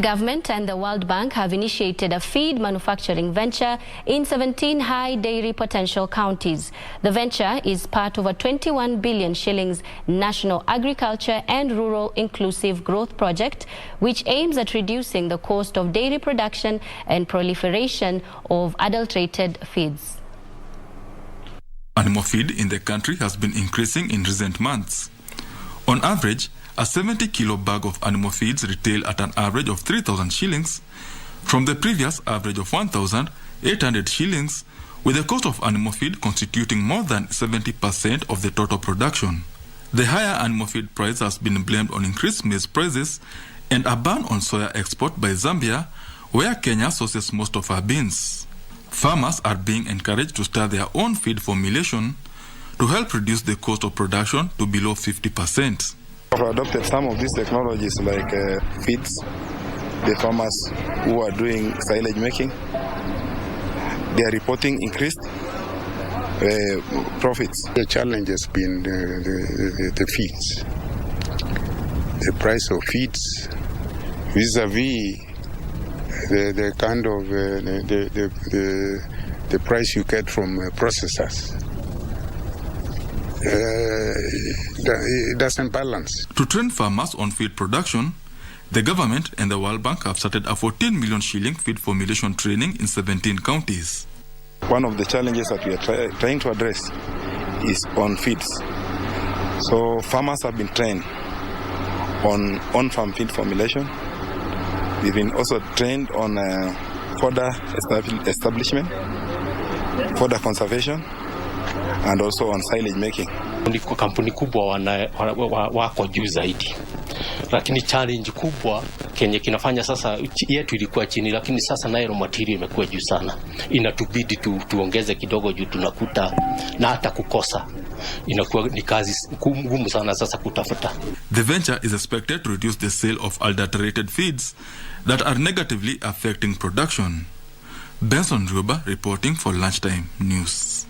The government and the World Bank have initiated a feed manufacturing venture in 17 high dairy potential counties. The venture is part of a 21 billion shillings national agriculture and rural inclusive growth project, which aims at reducing the cost of dairy production and proliferation of adulterated feeds. Animal feed in the country has been increasing in recent months. On average, a 70-kilo bag of animal feeds retail at an average of 3,000 shillings from the previous average of 1,800 shillings, with the cost of animal feed constituting more than 70% of the total production. The higher animal feed price has been blamed on increased maize prices and a ban on soya export by Zambia, where Kenya sources most of our beans. Farmers are being encouraged to start their own feed formulation to help reduce the cost of production to below 50%. I've adopted some of these technologies like feeds. The farmers who are doing silage making, they are reporting increased profits. The challenge has been the feeds. The price of feeds vis-a-vis the kind of the price you get from processors. It doesn't balance. To train farmers on feed production, the government and the World Bank have started a 14 million shilling feed formulation training in 17 counties. One of the challenges that we are trying to address is on feeds. So farmers have been trained on on-farm feed formulation. We've been also trained on fodder establishment, fodder conservation, and also on silage making. Kampuni kubwa wako juu zaidi, lakini challenge kubwa kenye kinafanya sasa, yetu ilikuwa chini, lakini sasa nayo material imekuwa juu sana. Inatubidi tuongeze kidogo juu tunakuta na hata kukosa inakuwa ni kazi ngumu sana sasa kutafuta. The venture is expected to reduce the sale of adulterated feeds that are negatively affecting production. Benson Ruba reporting for Lunchtime News.